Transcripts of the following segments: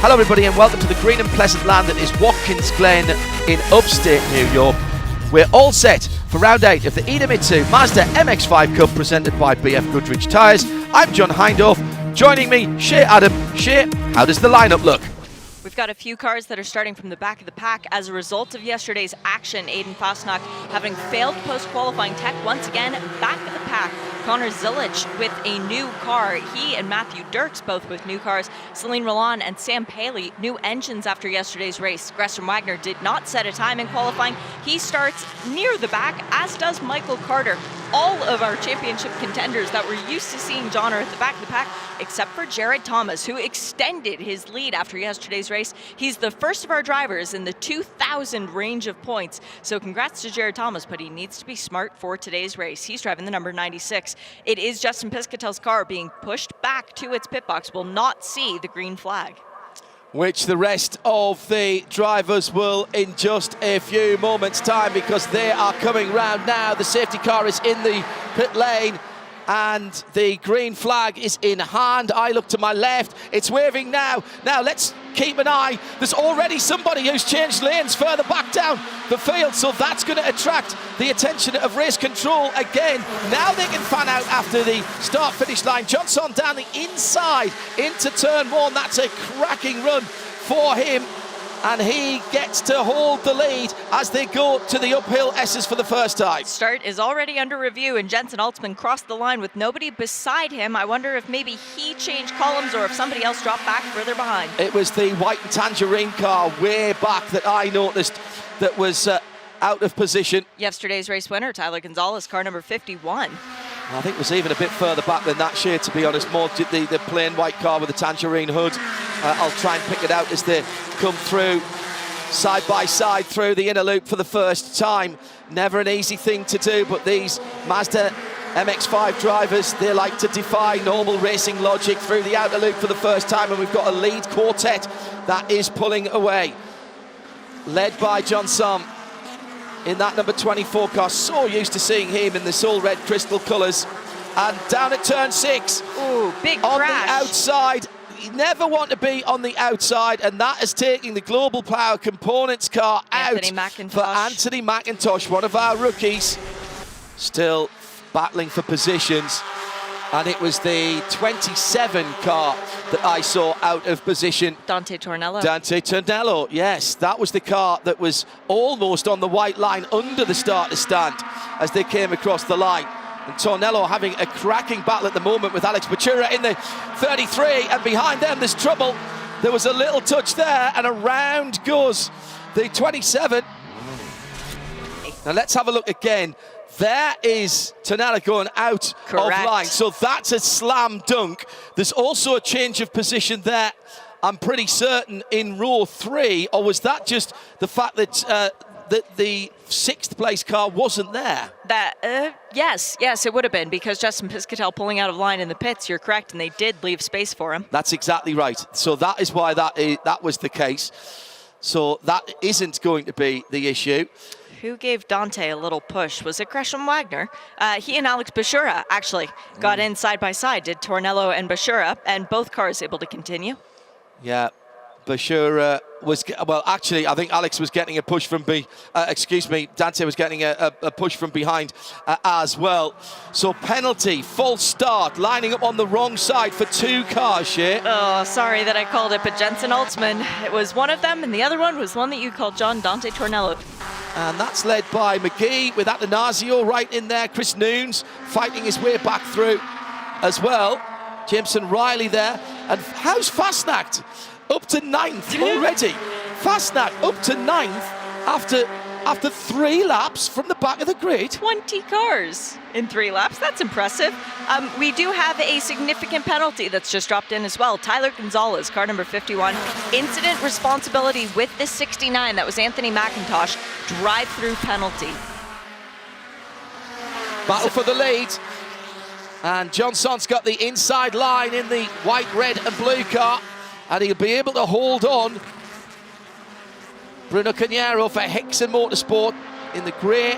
Hello everybody and welcome to the green and pleasant land that is Watkins Glen in upstate New York. We're all set for round 8 of the Idemitsu Mazda MX-5 Cup presented by BF Goodrich Tyres. I'm John Hindorf. Joining me, Shea Adam. Shea, how does the lineup look? We've got a few cars that are starting from the back of the pack as a result of yesterday's action. Fosnok having failed post-qualifying tech once again, back of the pack. Connor Zilic with a new car. He and Matthew Dirks both with new cars. Celine Roland and Sam Paley, new engines after yesterday's race. Gresham Wagner did not set a time in qualifying. He starts near the back, as does Michael Carter. All of our championship contenders that we're used to seeing, John, are at the back of the pack, except for Jared Thomas, who extended his lead after yesterday's race. He's the first of our drivers in the 2,000 range of points. So congrats to Jared Thomas, but he needs to be smart for today's race. He's driving the number 96. It is Justin Piscatel's car being pushed back to its pit box, will not see the green flag. Which the rest of the drivers will in just a few moments' time, because they are coming round now. The safety car is in the pit lane and the green flag is in hand. I look to my left, it's waving now. Now let's keep an eye. There's already somebody who's changed lanes further back down the field, so that's going to attract the attention of race control again. Now they can fan out after the start-finish line. Johnson down the inside into turn 1. That's a cracking run for him, and he gets to hold the lead as they go to the uphill S's for the first time. Start is already under review, and Jensen Altzman crossed the line with nobody beside him. I wonder if maybe he changed columns or if somebody else dropped back further behind. It was the white and tangerine car way back that I noticed that was out of position. Yesterday's race winner, Tyler Gonzalez, car number 51. I think it was even a bit further back than that, Shea, to be honest. More the plain white car with the tangerine hood. I'll try and pick it out as they come through side by side through the inner loop for the first time. Never an easy thing to do, but these Mazda MX-5 drivers, they like to defy normal racing logic through the outer loop for the first time, and we've got a lead quartet that is pulling away, led by Johnson in that number 24 car. So used to seeing him in the soul red crystal colours. And down at turn 6. Ooh, big on crash. The outside. You never want to be on the outside, and that is taking the Global Power Components car out for Anthony McIntosh, one of our rookies. Still battling for positions. And it was the 27 car that I saw out of position. Dante Tornello. Dante Tornello, yes. That was the car that was almost on the white line under the starter stand as they came across the line. And Tornello having a cracking battle at the moment with Alex Bachura in the 33. And behind them, there's trouble. There was a little touch there, and around goes the 27. Now let's have a look again. There is Tornello going out of line, so that's a slam dunk. There's also a change of position there, I'm pretty certain, in row 3, or was that just the fact that the 6th place car wasn't there? Yes, it would have been, because Justin Piscatel pulling out of line in the pits, you're correct, and they did leave space for him. That's exactly right. So that is why that was the case. So that isn't going to be the issue. Who gave Dante a little push? Was it Gresham Wagner? He and Alex Bachura actually got in side by side, did Tornello and Bachura, and both cars able to continue. Yeah, Bachura was, well, actually, I think Alex was getting a push from Dante was getting a push from behind as well. So penalty, false start, lining up on the wrong side for 2 cars, Shea. Oh, sorry that I called it, but Jensen Altzman, it was one of them, and the other one was one that you called John, Dante Tornello. And that's led by McGee with Atanasio right in there. Chris Noons fighting his way back through as well. Jameson Riley there. And how's Fosnok up to 9th already? Fosnok up to 9th after 3 laps from the back of the grid. 20 cars in 3 laps. That's impressive. We do have a significant penalty that's just dropped in as well. Tyler Gonzalez, car number 51. Incident responsibility with the 69. That was Anthony McIntosh. Drive-through penalty. Battle for the lead. And Johnson's got the inside line in the white, red and blue car. And he'll be able to hold on. Bruno Cagnaro for Hickson Motorsport in the grey,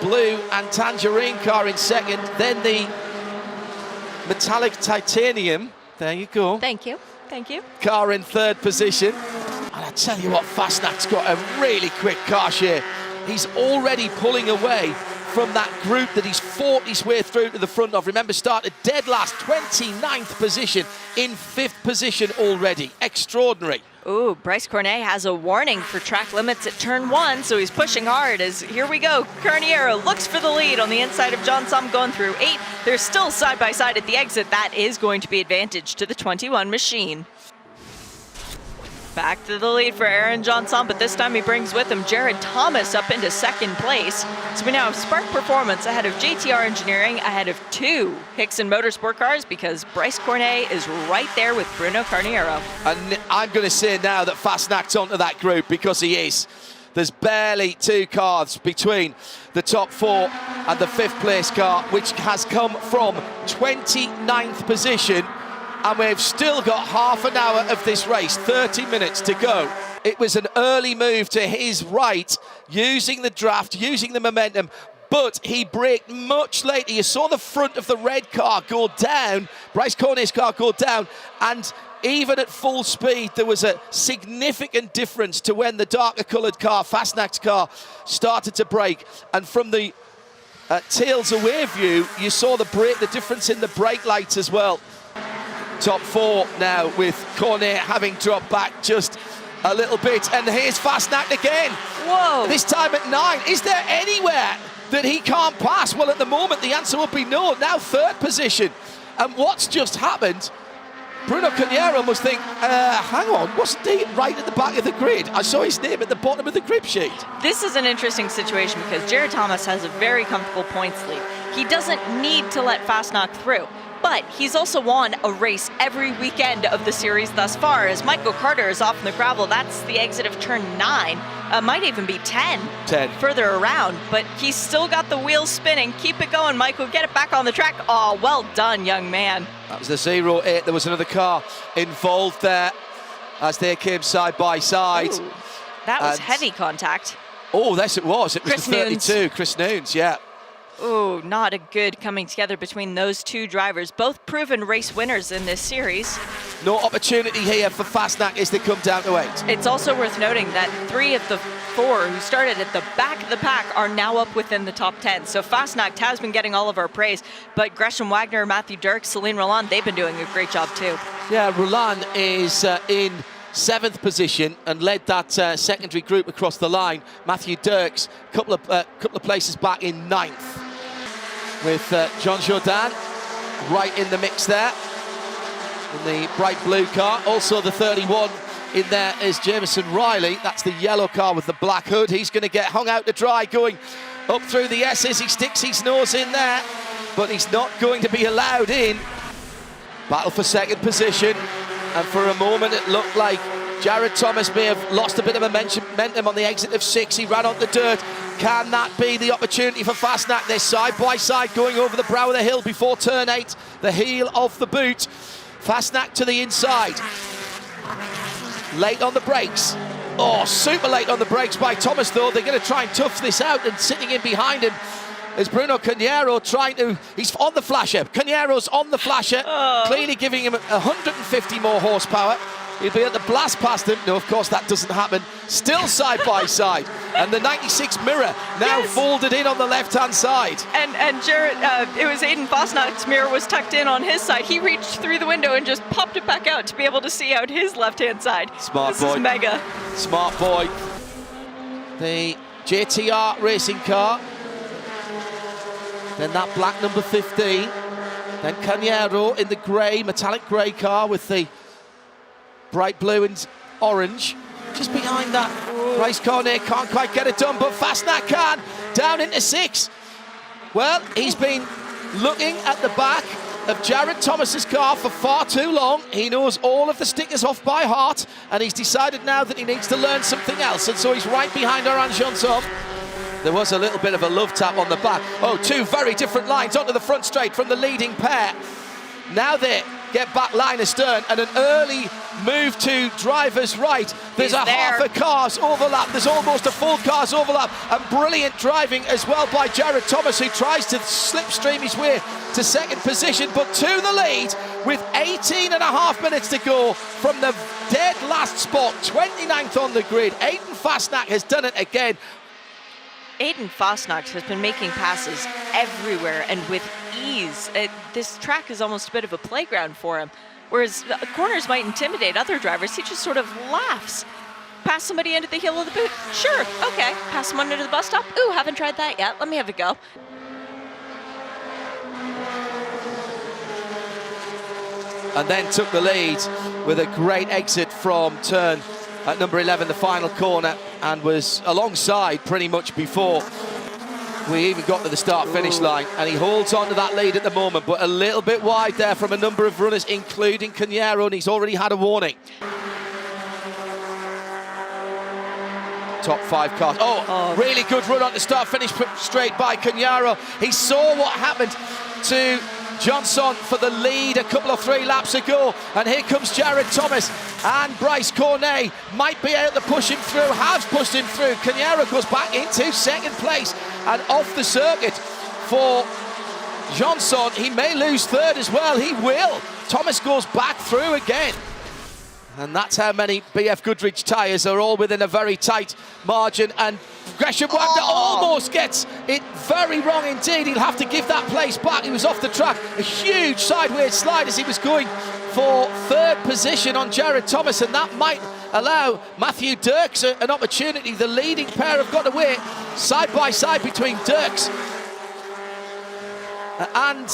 blue and tangerine car in second. Then the metallic titanium. There you go. Thank you. thank you. car in third position. And I tell you what, Fosnok's got a really quick car share. He's already pulling away from that group that he's fought his way through to the front of. Remember, started dead last, 29th position, in 5th position already. Extraordinary. Ooh, Bryce Cornet has a warning for track limits at turn 1, so he's pushing hard as, here we go, Carniero looks for the lead on the inside of John Som going through 8. They're still side by side at the exit. That is going to be advantage to the 21 machine. Back to the lead for Aaron Johnson, but this time he brings with him Jared Thomas up into second place. So we now have Spark Performance ahead of JTR Engineering, ahead of 2 Hickson Motorsport cars, because Bryce Cornet is right there with Bruno Carniero. And I'm going to say now that Fosnok's onto that group, because he is. There's barely 2 cars between the top 4 and the 5th place car, which has come from 29th position. And we've still got half an hour of this race, 30 minutes to go. It was an early move to his right, using the draft, using the momentum, but he braked much later. You saw the front of the red car go down, Bryce Cornet's car go down, and even at full speed, there was a significant difference to when the darker coloured car, Fosnok's car, started to brake. And from the tails away view, you saw the difference in the brake lights as well. Top 4 now, with Cornet having dropped back just a little bit. And here's Fosnok again. Whoa! This time at 9. Is there anywhere that he can't pass? Well, at the moment, the answer would be no. Now 3rd position. And what's just happened? Bruno Carniero must think, hang on, wasn't he right at the back of the grid? I saw his name at the bottom of the grip sheet. This is an interesting situation because Jared Thomas has a very comfortable points lead. He doesn't need to let Fosnok through. But he's also won a race every weekend of the series thus far, as Michael Carter is off in the gravel. That's the exit of turn 9. Might even be 10. Further around, but he's still got the wheels spinning. Keep it going, Michael. Get it back on the track. Oh, well done, young man. That was the 08. There was another car involved there as they came side by side. Ooh, that was heavy contact. Oh, yes, it was. It was Chris the 32, Nunes. Chris Nunes, yeah. Ooh, not a good coming together between those 2 drivers, both proven race winners in this series. No opportunity here for Fosnok as they come down to 8. It's also worth noting that 3 of the 4 who started at the back of the pack are now up within the top 10. So Fosnok has been getting all of our praise, but Gresham Wagner, Matthew Dirk, Celine Roland, they've been doing a great job too. Yeah, Roland is in 7th position and led that secondary group across the line. Matthew Dirks, couple of places back in 9th. With John Jourdain right in the mix there in the bright blue car. Also the 31 in there is Jameson Riley. That's the yellow car with the black hood. He's going to get hung out to dry going up through the S's. He sticks his nose in there, but he's not going to be allowed in. Battle for 2nd position, and for a moment it looked like Jared Thomas may have lost a bit of momentum on the exit of 6. He ran on the dirt. Can that be the opportunity for Fosnok? They're side by side going over the brow of the hill before turn 8. The heel of the boot. Fosnok to the inside. Late on the brakes. Oh, super late on the brakes by Thomas, though. They're going to try and tough this out, and sitting in behind him is Bruno Carniero trying to... He's on the flasher. Carniero's on the flasher, clearly giving him 150 more horsepower. He'll be able to blast past him. No, of course, that doesn't happen. Still side by side. And the 96 mirror now folded in on the left-hand side. And Jared, it was Aiden Fosnok's mirror was tucked in on his side. He reached through the window and just popped it back out to be able to see out his left-hand side. Smart boy. This is mega. Smart boy. The JTR racing car. Then that black number 15. Then Carniero in the grey, metallic grey car with the bright blue and orange. Just behind that, Bryce Cornet can't quite get it done, but Fosnok can. Down into 6. Well, he's been looking at the back of Jared Thomas's car for far too long. He knows all of the stickers off by heart, and he's decided now that he needs to learn something else, and so he's right behind Oran Johnson. There was a little bit of a love tap on the back. Oh, 2 very different lines onto the front straight from the leading pair. Now they get back line astern, and an early move to driver's right. There's half a car's overlap. There's almost a full car's overlap. And brilliant driving as well by Jared Thomas, who tries to slipstream his way to second position, but to the lead with 18.5 minutes to go from the dead last spot, 29th on the grid. Aiden Fosnok has done it again. Aiden Fosnok has been making passes everywhere and with ease. This track is almost a bit of a playground for him. Whereas corners might intimidate other drivers, he just sort of laughs. Pass somebody into the heel of the boot? Sure, okay. Pass someone into the bus stop? Ooh, haven't tried that yet. Let me have a go. And then took the lead with a great exit from turn at number 11, the final corner, and was alongside pretty much before we even got to the start-finish line. And he holds on to that lead at the moment, but a little bit wide there from a number of runners, including Cañero, and he's already had a warning. Top 5 cars. Really good run on the start-finish straight by Cañero. He saw what happened to Johnson for the lead a couple of 3 laps ago, and here comes Jared Thomas, and Bryce Cornet might be able to push him through, has pushed him through. Cañero goes back into second place and off the circuit for Johnson. He may lose third as well. He will. Thomas goes back through again. And that's how many BF Goodrich tyres are all within a very tight margin. And Gresham Wagner almost gets it very wrong indeed. He'll have to give that place back. He was off the track. A huge sideways slide as he was going for third position on Jared Thomas, and that might allow Matthew Dirks an opportunity. The leading pair have got away side by side between Dirks and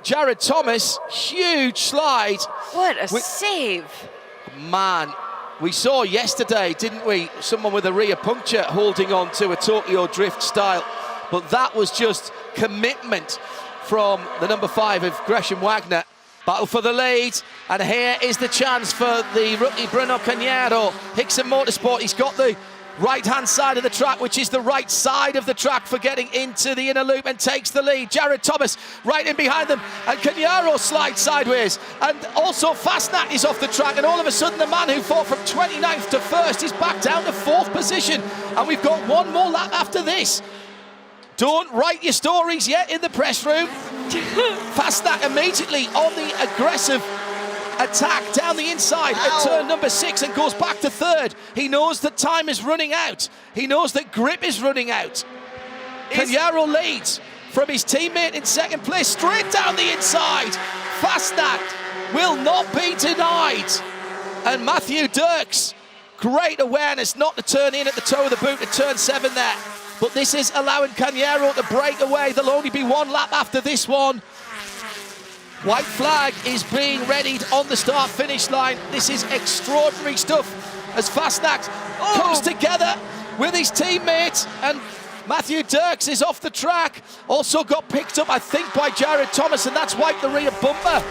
Jared Thomas. Huge slide. What a save. Man, we saw yesterday, didn't we, someone with a rear puncture holding on to a Tokyo Drift style, but that was just commitment from the number 5 of Gresham Wagner. Battle for the lead, and here is the chance for the rookie Bruno Cañero. Hickson Motorsport, he's got the right-hand side of the track, which is the right side of the track for getting into the inner loop, and takes the lead. Jared Thomas right in behind them, and Cañero slides sideways, and also Fosnok is off the track, and all of a sudden the man who fought from 29th to 1st is back down to 4th position, and we've got one more lap after this. Don't write your stories yet in the press room. Fosnok immediately on the aggressive attack down the inside at turn number 6 and goes back to 3rd. He knows that time is running out. He knows that grip is running out. Cañero leads from his teammate in second place, straight down the inside. Fosnok will not be denied. And Matthew Dirks, great awareness not to turn in at the toe of the boot at turn 7 there. But this is allowing Cañero to break away. There'll only be one lap after this one. White flag is being readied on the start-finish line. This is extraordinary stuff as Fosnok comes together with his teammate, and Matthew Dirks is off the track. Also got picked up, I think, by Jared Thomas, and that's wiped the rear bumper.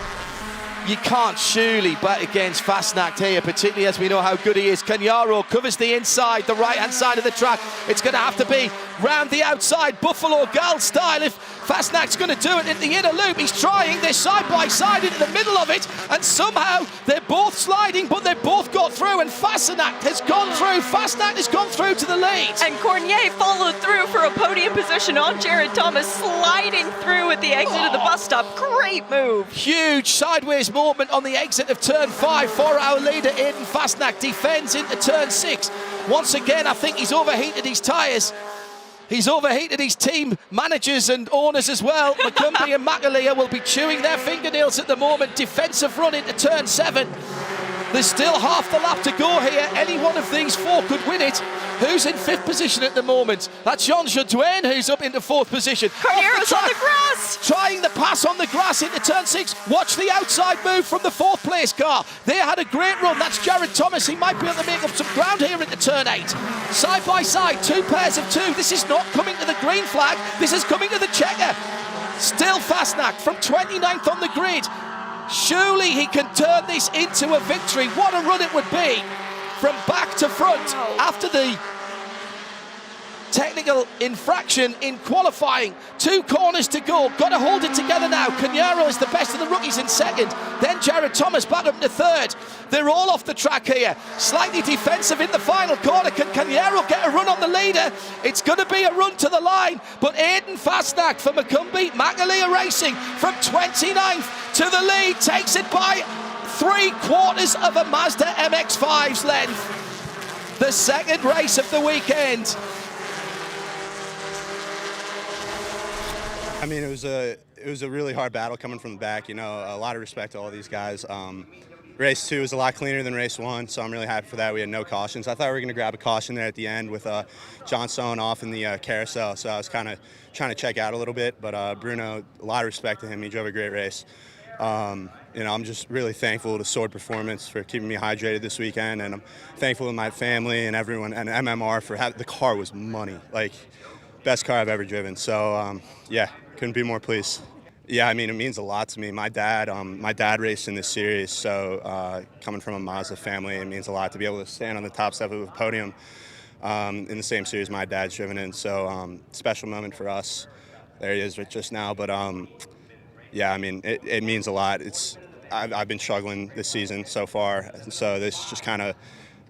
You can't surely bet against Fosnok here, particularly as we know how good he is. Cañero covers the inside, the right-hand side of the track. It's going to have to be round the outside, Buffalo Gal style, if Fosnok's going to do it in the inner loop. He's trying this side-by-side into the middle of it, and somehow they're both sliding, but they've both got through, and Fosnok has gone through. Fosnok has gone through to the lead. And Cornier followed through for a podium position on Jared Thomas, sliding through at the exit of the bus stop. Great move. Huge sideways movement on the exit of turn 5 for our leader, Aiden Fosnok. Defends into turn 6. Once again, I think he's overheated his tyres. He's overheated his team managers and owners as well. McCumbee and McAleer will be chewing their fingernails at the moment. Defensive run into turn 7. There's still half the lap to go here. Any one of these 4 could win it. Who's in 5th position at the moment? That's Jean Jourdain, who's up into 4th position. Corniero's on the grass! Trying the pass on the grass into turn 6. Watch the outside move from the 4th place car. They had a great run. That's Jared Thomas. He might be able to make up some ground here into turn 8. Side by side, 2 pairs of 2. This is not coming to the green flag. This is coming to the checker. Still Fosnok from 29th on the grid. Surely he can turn this into a victory. What a run it would be from back to front after the technical infraction in qualifying. 2 corners to go. Got to hold it together now. Caniero is the best of the rookies in second. Then Jared Thomas back up to third. They're all off the track here. Slightly defensive in the final corner. Can Caniero get a run on the leader? It's going to be a run to the line. But Aiden Fosnok for Macumbi. Magalia Racing from 29th to the lead. Takes it by 3/4 of a Mazda MX-5's length. The second race of the weekend. I mean, it was a really hard battle coming from the back. You know, a lot of respect to all these guys. Race 2 was a lot cleaner than race 1, so I'm really happy for that. We had no cautions. I thought we were going to grab a caution there at the end with John Sohn off in the carousel, so I was kind of trying to check out a little bit. But Bruno, a lot of respect to him. He drove a great race. You know, I'm just really thankful to Sword Performance for keeping me hydrated this weekend, and I'm thankful to my family and everyone, and MMR for having the car was money, like best car I've ever driven. So yeah, couldn't be more pleased. Yeah, I mean, it means a lot to me. My dad raced in this series, so coming from a Mazda family, it means a lot to be able to stand on the top step of a podium in the same series my dad's driven in. So special moment for us. There he is just now, but yeah, I mean, it means a lot. I've been struggling this season so far, so this just kind of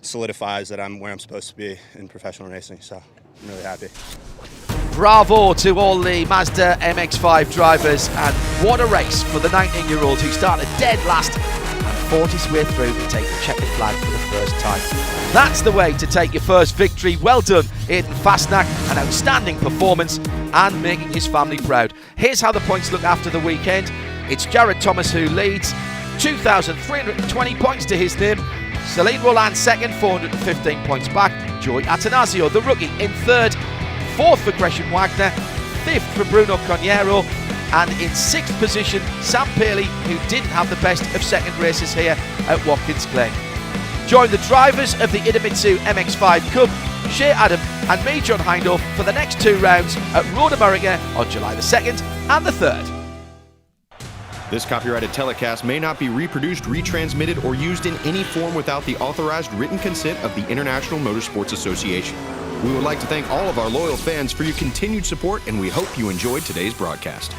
solidifies that I'm where I'm supposed to be in professional racing, so I'm really happy. Bravo to all the Mazda MX-5 drivers, and what a race for the 19-year-old who started dead last and fought his way through to take the checkered flag for the first time. That's the way to take your first victory. Well done, Aiden Fosnok, an outstanding performance and making his family proud. Here's how the points look after the weekend. It's Jared Thomas who leads, 2,320 points to his name. Celine Roland second, 415 points back. Joey Atanasio, the rookie, in third. Fourth for Gresham Wagner, fifth for Bruno Coniero, and in sixth position, Sam Paley, who didn't have the best of second races here at Watkins Glen. Join the drivers of the Idemitsu MX-5 Cup, Shea Adam and me, John Hindhaugh, for the next 2 rounds at Road America on July the 2nd and the 3rd. This copyrighted telecast may not be reproduced, retransmitted, or used in any form without the authorized written consent of the International Motorsports Association. We would like to thank all of our loyal fans for your continued support, and we hope you enjoyed today's broadcast.